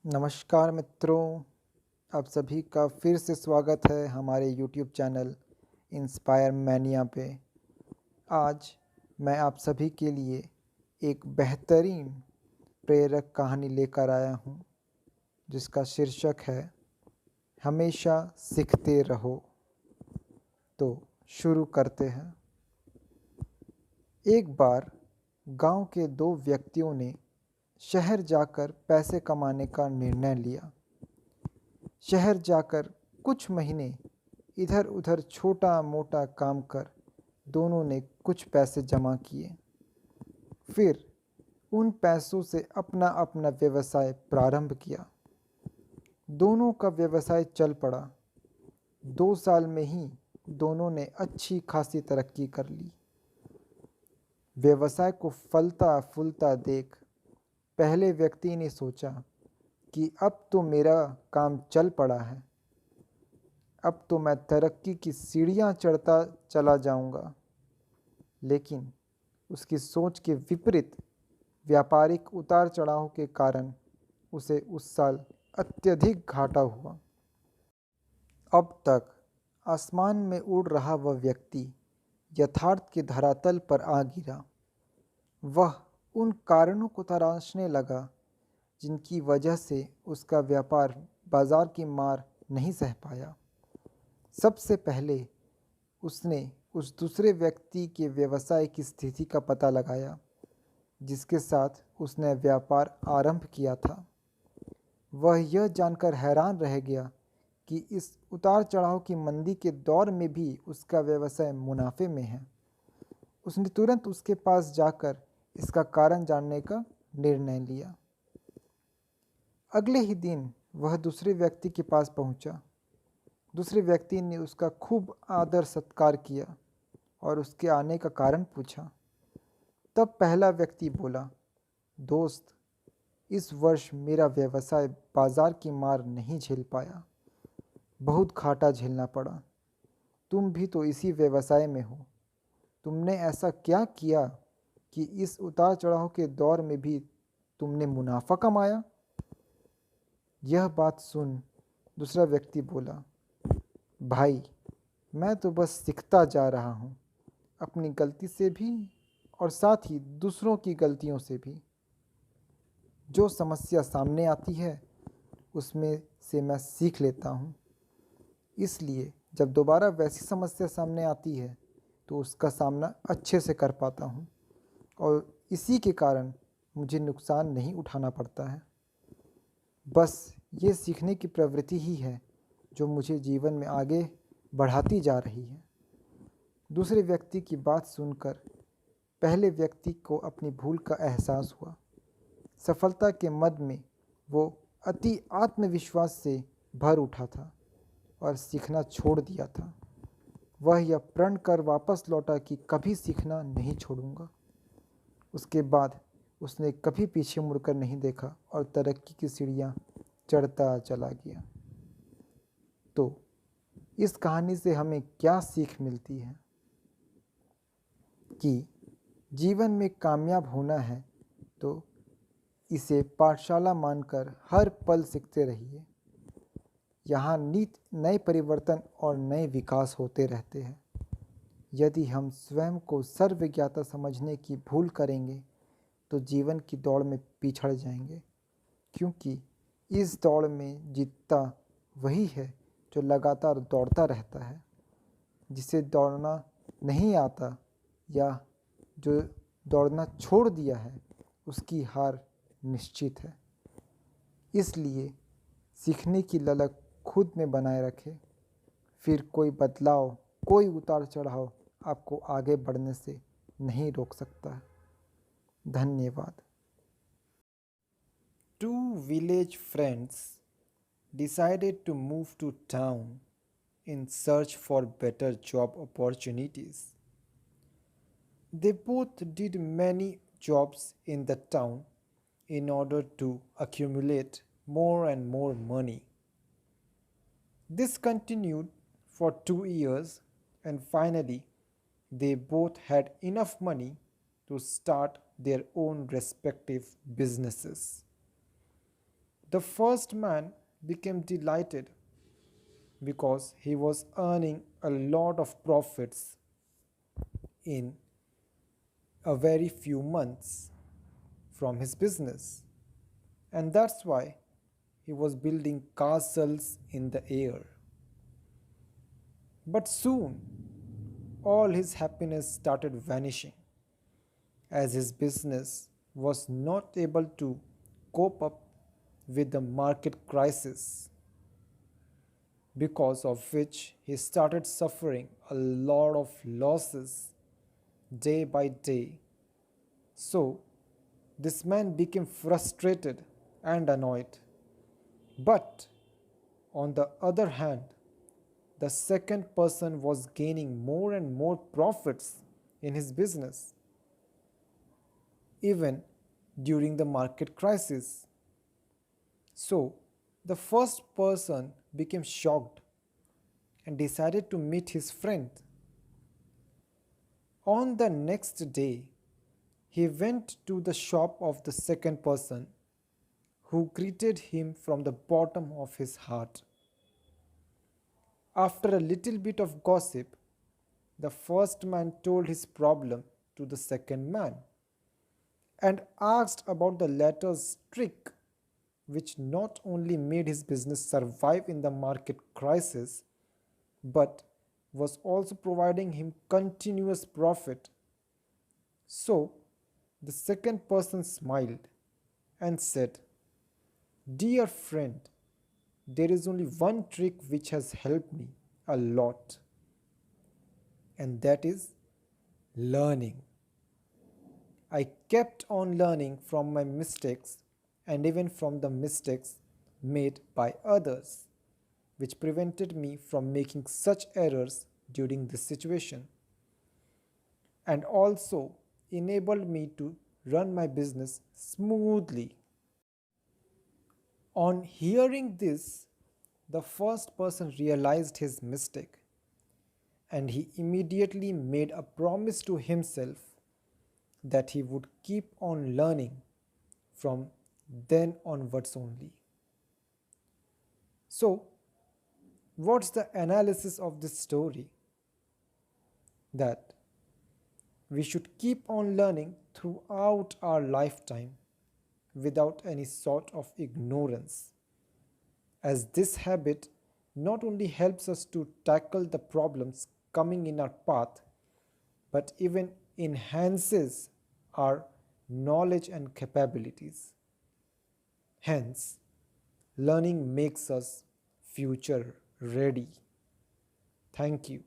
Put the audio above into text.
नमस्कार मित्रों, आप सभी का फिर से स्वागत है हमारे यूट्यूब चैनल इंस्पायर मैनिया पे। आज मैं आप सभी के लिए एक बेहतरीन प्रेरक कहानी लेकर आया हूँ जिसका शीर्षक है हमेशा सीखते रहो। तो शुरू करते हैं। एक बार गांव के दो व्यक्तियों ने शहर जाकर पैसे कमाने का निर्णय लिया। शहर जाकर कुछ महीने इधर उधर छोटा मोटा काम कर दोनों ने कुछ पैसे जमा किए। फिर उन पैसों से अपना अपना व्यवसाय प्रारंभ किया। दोनों का व्यवसाय चल पड़ा। 2 साल में ही दोनों ने अच्छी खासी तरक्की कर ली। व्यवसाय को फलता फूलता देख पहले व्यक्ति ने सोचा कि अब तो मेरा काम चल पड़ा है, अब तो मैं तरक्की की सीढ़ियां चढ़ता चला जाऊंगा। लेकिन उसकी सोच के विपरीत व्यापारिक उतार चढ़ाव के कारण उसे उस साल अत्यधिक घाटा हुआ। अब तक आसमान में उड़ रहा वह व्यक्ति यथार्थ के धरातल पर आ गिरा। वह उन कारणों को तराशने लगा जिनकी वजह से उसका व्यापार बाजार की मार नहीं सह पाया। सबसे पहले उसने उस दूसरे व्यक्ति के व्यवसाय की स्थिति का पता लगाया जिसके साथ उसने व्यापार आरंभ किया था। वह यह जानकर हैरान रह गया कि इस उतार चढ़ाव की मंदी के दौर में भी उसका व्यवसाय मुनाफे में है। उसने तुरंत उसके पास जाकर इसका कारण जानने का निर्णय लिया। अगले ही दिन वह दूसरे व्यक्ति के पास पहुंचा। दूसरे व्यक्ति ने उसका खूब आदर सत्कार किया और उसके आने का कारण पूछा। तब पहला व्यक्ति बोला, दोस्त, इस वर्ष मेरा व्यवसाय बाजार की मार नहीं झेल पाया, बहुत घाटा झेलना पड़ा। तुम भी तो इसी व्यवसाय में हो, तुमने ऐसा क्या किया कि इस उतार चढ़ाव के दौर में भी तुमने मुनाफा कमाया? यह बात सुन दूसरा व्यक्ति बोला, भाई, मैं तो बस सीखता जा रहा हूँ, अपनी गलती से भी और साथ ही दूसरों की गलतियों से भी। जो समस्या सामने आती है उसमें से मैं सीख लेता हूँ, इसलिए जब दोबारा वैसी समस्या सामने आती है तो उसका सामना अच्छे से कर पाता हूँ और इसी के कारण मुझे नुकसान नहीं उठाना पड़ता है। बस ये सीखने की प्रवृत्ति ही है जो मुझे जीवन में आगे बढ़ाती जा रही है। दूसरे व्यक्ति की बात सुनकर पहले व्यक्ति को अपनी भूल का एहसास हुआ। सफलता के मद में वो अति आत्मविश्वास से भर उठा था और सीखना छोड़ दिया था। वह यह प्रण कर वापस लौटा कि कभी सीखना नहीं छोड़ूंगा। उसके बाद उसने कभी पीछे मुड़कर नहीं देखा और तरक्की की सीढ़ियाँ चढ़ता चला गया। तो इस कहानी से हमें क्या सीख मिलती है कि जीवन में कामयाब होना है तो इसे पाठशाला मानकर हर पल सीखते रहिए। यहाँ नित नए परिवर्तन और नए विकास होते रहते हैं। यदि हम स्वयं को सर्वज्ञाता समझने की भूल करेंगे तो जीवन की दौड़ में पिछड़ जाएंगे, क्योंकि इस दौड़ में जीतता वही है जो लगातार दौड़ता रहता है। जिसे दौड़ना नहीं आता या जो दौड़ना छोड़ दिया है उसकी हार निश्चित है। इसलिए सीखने की ललक खुद में बनाए रखें, फिर कोई बदलाव, कोई उतार चढ़ाव आपको आगे बढ़ने से नहीं रोक सकता है। धन्यवाद। Two village friends decided to move to town in search for better job opportunities. They both did many jobs in the town in order to accumulate more and more money. This continued for 2 years, and finally, they both had enough money to start their own respective businesses. The first man became delighted because he was earning a lot of profits in a very few months from his business. And that's why he was building castles in the air. But soon, all his happiness started vanishing as his business was not able to cope up with the market crisis, because of which he started suffering a lot of losses day by day. So, this man became frustrated and annoyed. But on the other hand, the second person was gaining more and more profits in his business, even during the market crisis. So, the first person became shocked and decided to meet his friend. On the next day, he went to the shop of the second person, who greeted him from the bottom of his heart. After a little bit of gossip, the first man told his problem to the second man and asked about the latter's trick, which not only made his business survive in the market crisis but was also providing him continuous profit. So the second person smiled and said, "Dear friend, there is only one trick which has helped me a lot, and that is learning. I kept on learning from my mistakes and even from the mistakes made by others, which prevented me from making such errors during this situation, and also enabled me to run my business smoothly." On hearing this, the first person realized his mistake, and he immediately made a promise to himself that he would keep on learning from then onwards only. So, what's the analysis of this story? That we should keep on learning throughout our lifetime without any sort of ignorance, as this habit not only helps us to tackle the problems coming in our path, but even enhances our knowledge and capabilities. Hence, learning makes us future ready. Thank you.